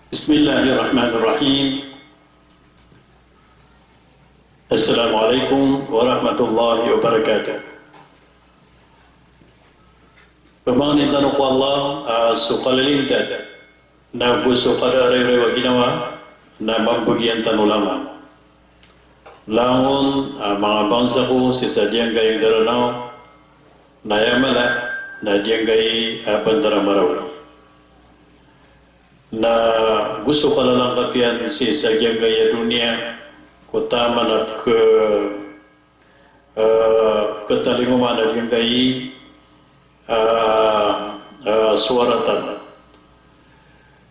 Bismillahirrahmanirrahim. Assalamualaikum warahmatullahi wabarakatuh. Pemangkin tanuk Allah sukalilintad na gusto kada rewa ginawa na magbagian tanulama. Langon mga bangsa ko si sadyang gayang daranaw na yamala na diyang gay bandara maraw. Na gusto ka lang kapian si sadyang gaya dunia kutaman at ketalinguman at yung gayi suaratan.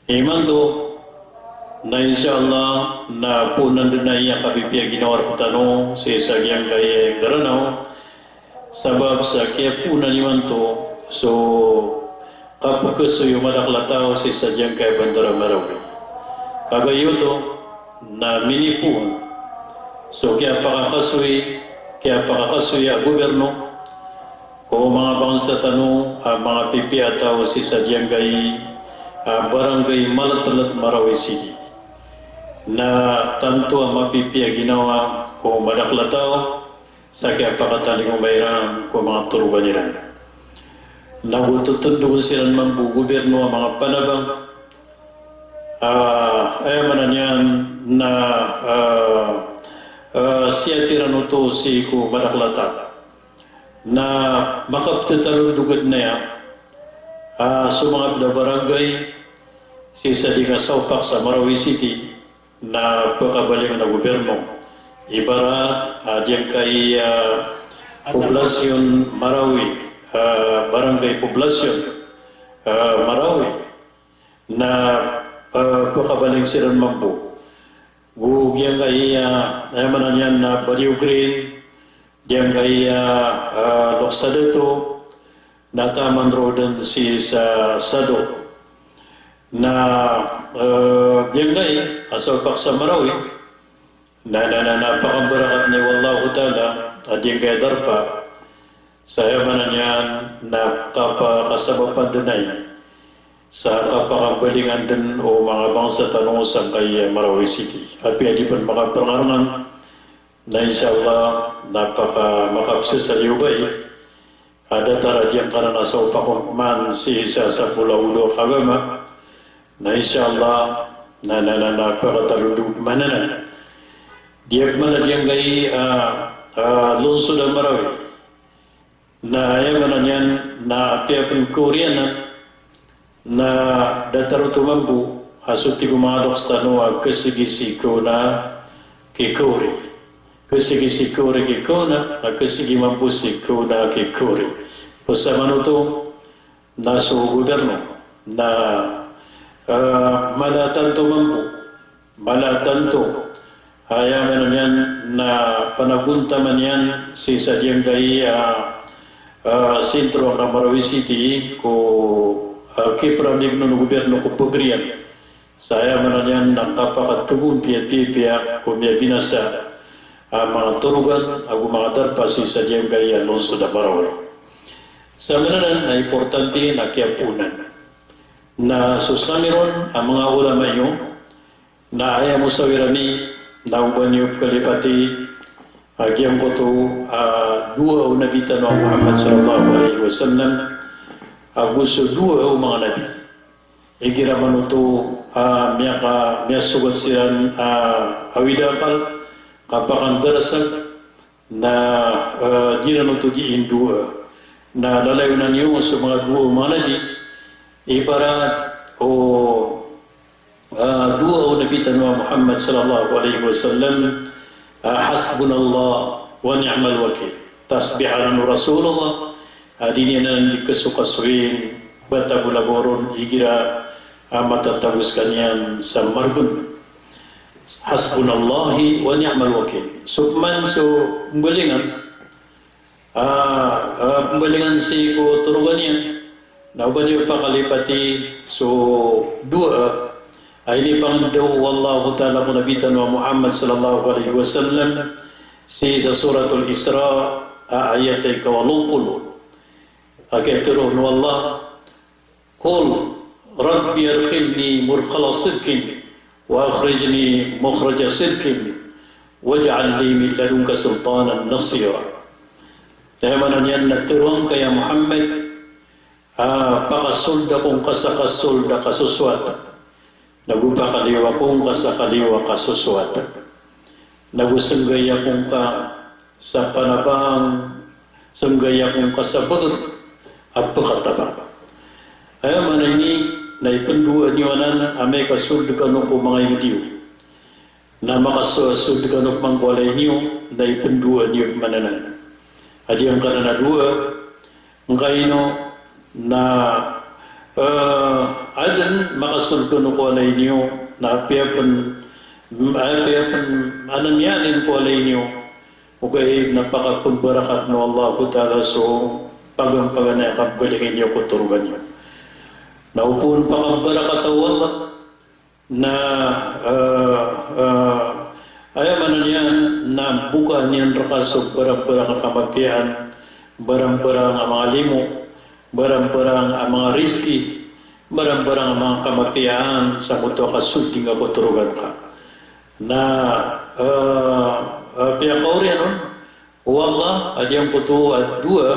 Iman to na insyaAllah na punan din na iya kabipya ginawar patano si sadyang gaya daranaw sabab sa kaya punan iman to so kapag yung madaklataw si sadyang kay bandara marawi. Kagayo to na minipun. So kaya pakakasuy ang gobyerno o mga bangsa tanong mga pipi ataw si sadyang kay barangay Malatalat Marawi City na tanto ang mapipi ginawa o madaklataw sa kaya pakataling umayran ko mga turbaniran. Nagututundungan sila ng gobyerno ang mga panabang ayaman niyan na siya tiranuto si ko madaklata na makaptataludugad na yan sa mga barangay si Sadinga Saupak sa Marawi City na pagkabaling na gobyerno ibarat diyan kay poblasyon Marawi barangay poblasyon Marawi na pagkabaling silang mambu gugyang kay ayaman yan na Baliw Green diyan kay Loksadeto na Taman Roden si sa Sado na diyan kay Asalpak sa Marawi na napakambarakat ni Wallahu Ta'ala at diyan kay Darpa saya mana niyan na kapakasabapan dunay sa kapakabalingan din o mga bangsa tanong sa kay Marawi City. At pwede pa makapangarangan na insyaAllah makapsa sa liubay. Ada taradyan ka na nasa upakong man si isa sa Pula-Ulo Kagama na insyaAllah na napakataludug mananan. Diyak man na diyang kay lungsod ang Marawi. Na ayaman niyan na apiapin Korean na dataro tumambu asuti gumadok sa tanong kasigisi ko na kikori kasigisi kore kikona na kasigi mambusi ko na kikori pasama nuto na so gobyerno na malatan tumambu malatan to ayaman niyan na panagunta man yan si sadyang gaya sentro ng Marawi City ko kipranig ng gobyerno ko pagriyan saya mananyan nakapakatugon piya ko miya binasa mga turugan ako mga darpa si sadyang gaya Alonso da Marawi sa mananan na importante na kiyapunan na suslamiron ang mga ulama nyo na ayaw mo sa wirami na uban nyo kalipati Agyam ko to dua o nabitan ng Muhammad sallallahu alaihi wasallam gusto dua o mga nabi igira man ito miya sugat silang awidakal kapakan darasal na di na ito diin dua na lalayunan yung sa mga dua o mga nabi ibarat o dua o nabitan ng Muhammad sallallahu alaihi wasallam hasbunallah wa ni'mal wakil tasbihan Rasulullah adini nan dikasukasuin bata bulaboron igira matatagos kanyan sa margun hasbunallahi wa ni'mal wakil sukman so pembalingan si ko turugan yan na uban yung pakalipati so dua ini pangdaw wallahu ta'ala munabitan wa Muhammad sallallahu alaihi wasallam si sa suratul Isra ayat ke-20 agak turun wallah qul Rabbi adkhilni mudkhala sidqin wa akhrijni mukhraja sidqin waj'al li min ladunka sultanan nasira. Mana niyan naturuan kaya Muhammad pakasulda kong kasakasulda kasuswata. Nagupakaliwa kong kasakaliwa kasuswata. Nagusanggaya kong ka sa panabang, sanggaya kong ka sa bagar at pakatabang. Ay mana ni naipanduan niyo na amay kasulda ka nung mga idiyo. Na makasulda ka nung mangwalay niyo, naipanduan niyo mananan. Adi ang kananadua, ngayno na adan makasulda nung walay niyo, na apiapan ananyanin ko alay niyo, okay, napakapumbarakat no Allah Ta'ala, so pagampaganay kabalingin niyo kuturugan niyo. Naupun pakambarakat Allah na ayaman niyan na buka niyan rakasog barang-barang kamagpian, barang-barang ang mga limo, barang-barang ang mga riski, barang-barang ang mga kamagpian sa muto kasulting ako turugan ka. Na pihak kaurian wallah adiyang putu dua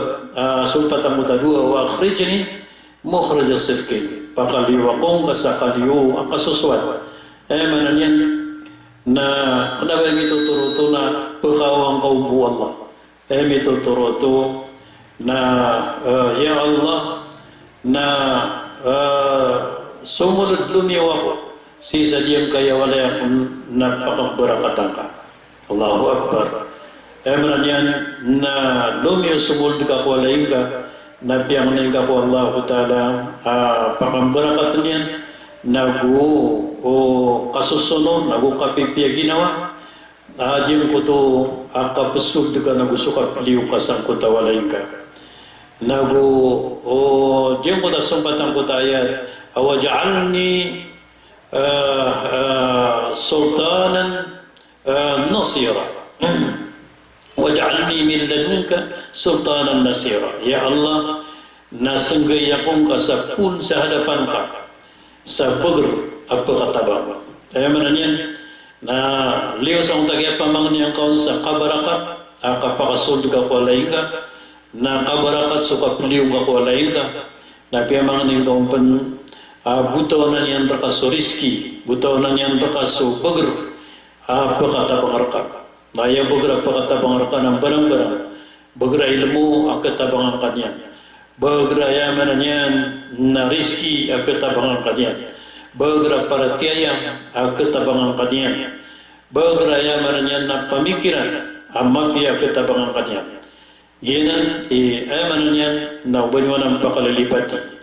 sulpatan muta dua wa akhrijni mukhraja sidqin pakaliwa kong kasakaliw ang kasuswat mananyan na kenapa itu turuto na pekawang kaum bu Allah itu turuto na ya Allah na sumulud dunia wako sisa diam kaya walay akong napakabarakatan ka. Allahu Akbar. Mananyan na lumiyo sumulud ka ko walay ka na piyang na ka ko Allah Ta'ala pakambarakatan yan nagu kasusunod nagu kapipya ginawa diyan ko to akapasud ka nagu sukapiliw kasang ko tawalay ka nagu diyan ko na sumpatan ko tayat awaja'alni sultanan nasira waj'alni min ladunka sultanan nasira. Ya Allah, nasanggay akong kasapun sa hadapan ka sa bagar at pagkatabang. Kaya mananyan na liwas akong tagay pamang niyang kaon sa kabarakat kapakasod ka ko alayin ka na kabarakat so kapiliw ka ko alayin ka na piyamang niyang kaon pan butaw na niyan baka so riski, butaw na niyan baka so bagar pagkatabang arka. Maya bagar pagkatabang arka ng barang-barang, bagar ilmu akatabang arka niyan, bagar ayaman niyan na riski akatabang arka niyan, bagar paratiaya akatabang arka niyan, bagar ayaman niyan na pamikiran amapi akatabang arka niyan. Ginan ayaman niyan na ubanywan ang pakalalipati.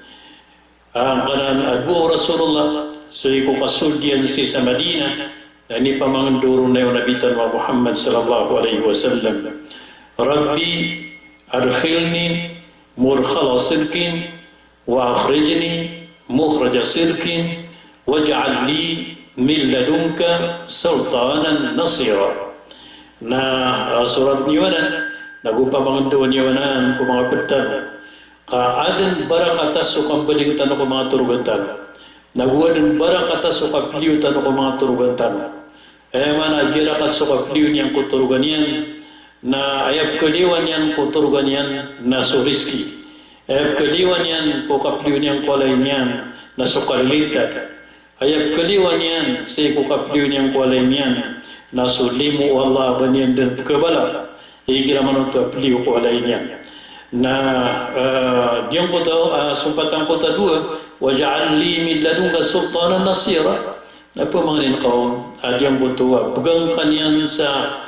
Ang kanan Abu Rasulullah so iko kasuldian si sa Madinah na ni pamangduro na yung nabitan wa Muhammad sallallahu alaihi wasallam. Rabbi adkhilni mudkhala sidqin wa akhrijni mukhraja sidqin waj'al li min ladunka sultanan nasira. Na surat niwanan nagupamangduro niwanan ko mga petan adan barang atas sukang baling tanong ko mga turugantan. Naguwadan barang atas sukang piliw tanong ko mga turugantan. Mana girakat sukang piliw niyang kuturugan yan na ayap kaliwan yan kuturugan yan na suriski. Ayap kaliwan yan kukapiliw niyang kulay niyan na sukalilitat. Ayap kaliwan yan sa kukapiliw niyang kulay niyan na sulimu Allah banyan dan kebala. Igira manuto piliw kulay niyan. Na diyan ko daw sumpatan ko ta dua waj'al li min ladunka sultanan nasira na pamangin ko diyan ko to pegang kanyan sa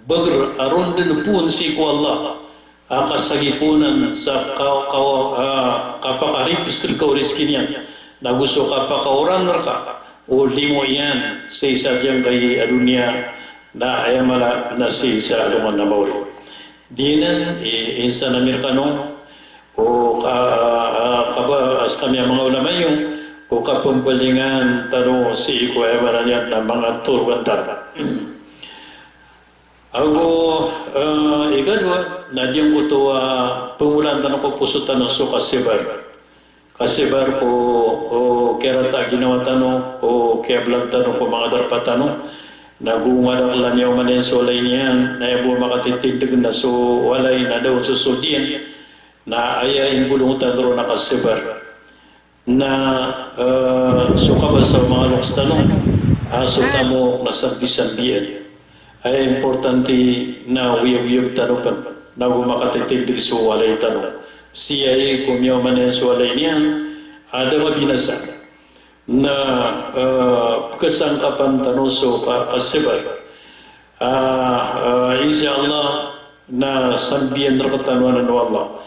bagar aron din pun si ko Allah akasagipunan sa kapakarip sir ko riskinya na gusto kapakauran ka o limo yan sa isa diyan kay dunia na ayamala na si sa luman na mawari. Dinan insan Amerikano o as kami ang mga ulama yung o kapambalingan taro si iko ay maranyan ng mga turbantar. Ako ikadwa na diyang ko ito pumulan tanong ko puso tanong so kasibar ko bata ginawa tano o kaya blang tano ko mga darpa tano nagungadaklan niya umanin so walay niyan na yabo makatitindig na so walay na daw sa sudian na ayayin bulong tano nakasibar na suka ba sa mga loks tano aso tamo nasambi-sambian ay importante na wiyag-wiyag tano pa na gumakatitindig so walay tano siya ay kumiyaw manin so walay niyan ada mabinasa na kesangkapan tanuso kasibar insyaAllah na sambian rakatanuan ng Allah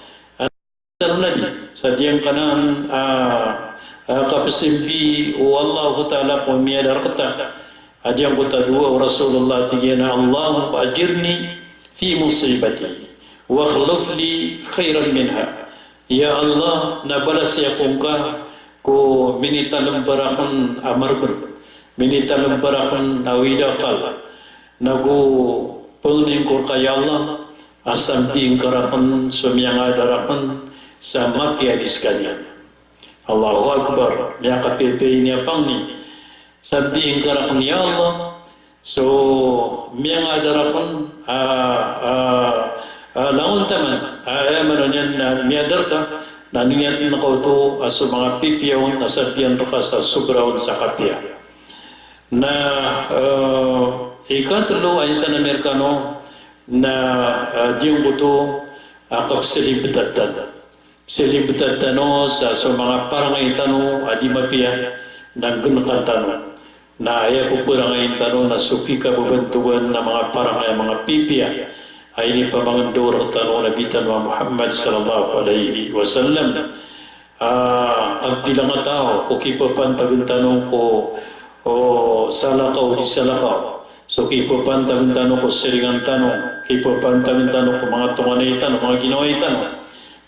nabi sa diyang kanan kapasimbi o Allah ta'ala kung miyadar kata adiyang kata dua o Rasulullah tigina Allahumma ajirni fi musibati wa khlufli khairan minha. Ya Allah, nabalas ya kungka ko minitalam barakon amargun, minitalam barakon awidakal, nagu pengning ko kaya Allah, asam tingkarakon sumyang adarakon sa makiadis kanya. Allahu Akbar, niya kapipi niya pangni, sabihin karakon ya Allah, so miyang adarakon laun taman ayaman niyan na miyadar ka na niyan na kauto aso mga pipiyaw na sabihan ka sa subraon sa kapya na ikatlo ay sa Amerikano na diyong buto akap silibitatan sa mga parangay tano adi mapiya ng gunakan tano na aya po parangay tano na suki ka bubantuan na mga parangay mga pipiya ay ini pamangandor tanong nabitan wa Muhammad sallallahu alaihi wasallam ang bilang tao ko kipapantagun tanong ko o salakaw di salakaw so kipapantagun tanong ko siringan tanong kipapantagun tanong ko mga tunganay tanong mga ginaway tanong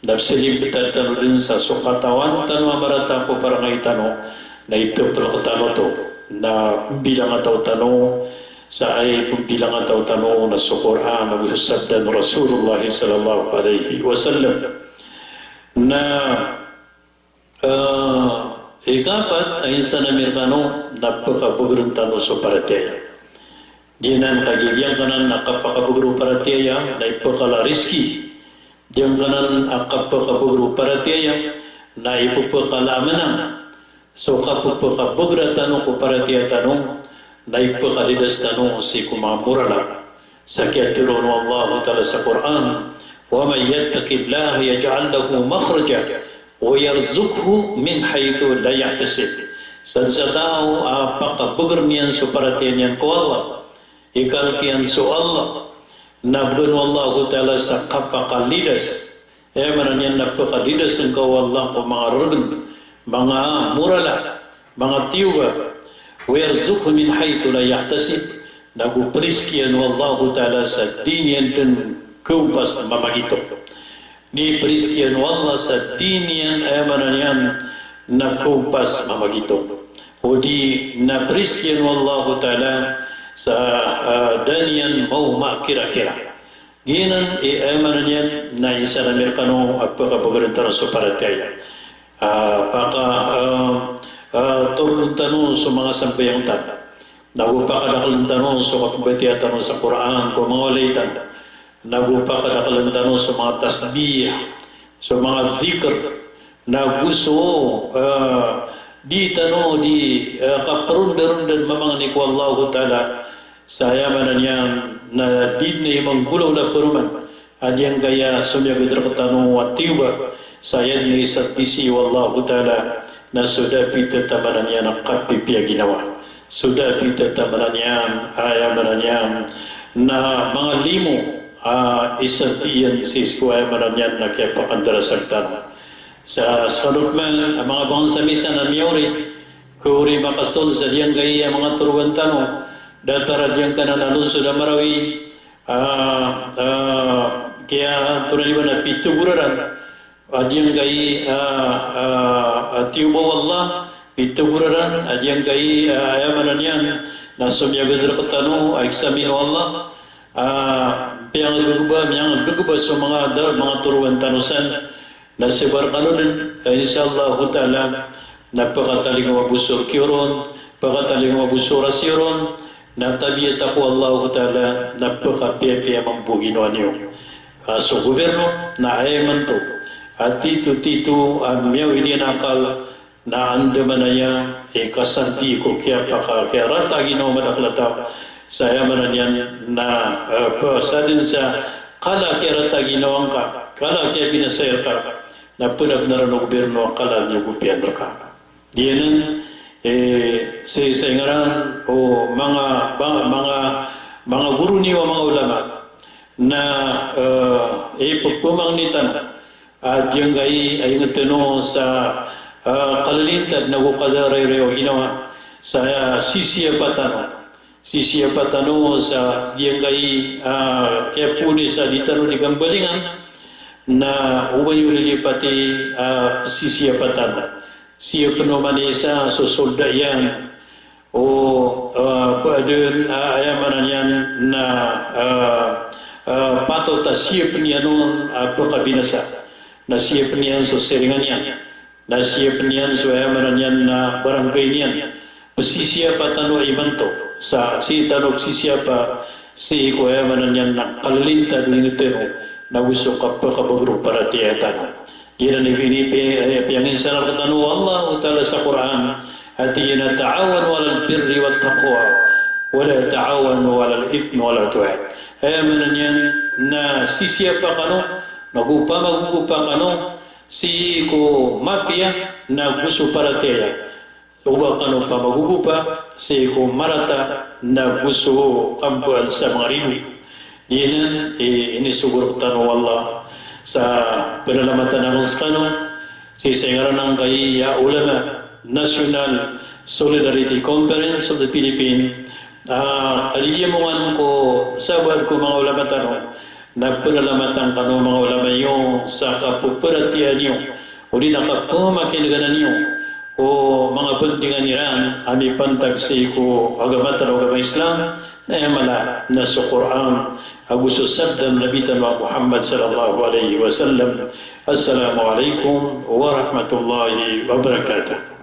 napsilibitad tanong din sa sukatawan tanong amarata ko parangay tanong na ito pala to na bilang tao tanong sa ay pagbilang ataw tanong na sa Quran na wisabdan Rasulullah sallallahu alaihi wasallam na ikapat ay sa Amerikano napakabugrong tanong sa parataya diyan kagigyan kanan nakapakabugrong parataya na ipakala riski diyan kanan nakapakabugrong parataya na ipupakalamanang so kapupakabugrong tanong ko parataya tanong naipakalidas tanong si kumamurala sa kiatiron Allah ta'ala sa Quran wa man yattaqillaha yaj'al lahu makhraja wa yarzuqhu min haythu la yahtasib sa tao apakabugar niyan sa paratiyan niyan ko Allah ikalkiyan so Allah nabdun Allah ta'ala sa kapakalidas manan niyan napakalidas ng ko Allah ko mga rudun mga murala mga tiyuba ويرزقه من حيث لا يحتسب nagu periskian wallahu ta'ala sa dinian dan kumpas mamagito ni periskian wallah sa dinian ayamananyan na kumpas mamagito o di na periskian wallahu ta'ala sa danian mau makira-kira ginan ayamananyan na isa na Amerikano at pagkabagarantara sa parataya turun tanong sa mga sambayang tan nagupakadakalang tanong sa kapabatiya tanong sa Quran kung mga walitan nagupakadakalang tanong sa mga tasbih sa mga zikr na gusto di tanong di kaparundan-rundan mamangani ko Allah ta'ala sa yamanan yan na di na imang gulaw na peruman adyang kaya sumyagad rakatanong at tiba sayan ni isa't isi wallahu ta'ala na sudah pita tamanan yan ang kapipya ginawa. Sudah pita tamanan yan, ayamanan yan, na mga limo, isa't iyan sisku ayamanan yan na kaya pakandarasak tanong. Sa salutman, ang mga bangsa misa na miyori, kuri makastol sa diyang gaya mga turuan tanong, datara diyang kananalun sudah marawi, kaya turaniwan na pituguraran, adiyang gai tiubaw Allah ituguraran adiyang gai ayamanan yan na sumyagad rakatano eksamin Allah piyang guguba sa mga turuan tanusan na sibar kanunin kaya insyaAllah ta'ala napakataling mabusur kiron, pakataling mabusura siron, na tabiat ako Allah Ta'ala, napaka-pepe mambuhin niyo. So gobyerno, na ayaman to. At tito ang miyaw hindi nakal na andaman na yan, kasanti ko kaya rata ginawa madaklata sa ayaman yan na sa din sa kala kaya rata ginawang ka, kala kaya pinasayar ka, na punag na rin ng gobyerno, kala niyo gobyerno ka. Diyanan, sa ngaran o mga guru niyo mga ulama na pagpumangnitan at yung ay natano sa kalalintad na kukadaray reo ginawa sa sisiyapatano sa yung kaya puni sa ditano di kambalingan na ubay ulilipati sisiyapatano siya penumanisa susulda yan o paadun ayamanan yan na patota siya penianon pagkabinasa na siya penian so seringan yan na siya penian so ayamanan yan na barangay niyan pasisiya pa tano imanto sa si tanog sisiya pa si ko ayamanan yan na kalalintad ng ito na gusto ka pagkabagro para tiyatan. Yan ang ipinipiyangin sa nakatano Allah Ta'ala sa Quran at yan ta'awan walal birri wat taqwa wala ta'awan walal ithmi wala tu'ad. Ayamanan yan na sisiya pa kano magugupa kano si ko mapia na gusto para tiya uba kano pa magugupa si ko marata na gusto kampuan sa mga ribu. Yan inisugur tano Allah sa penelamatan ng skano si sengaran ng kaya ulama National Solidarity Conference of the Philippines aliyamuan ko sabar ko mga ulama tanong na penelamatan kano mga ulama yung sa kapuperatian nyo o di nakapumakilganan nyo o mga pentingan niran ami pantag si ko agamatan o agama Islam na yamala na sa Quran Agusus sabdan Nabi Muhammad sallallahu alaihi wasallam. Assalamualaikum warahmatullahi wabarakatuh.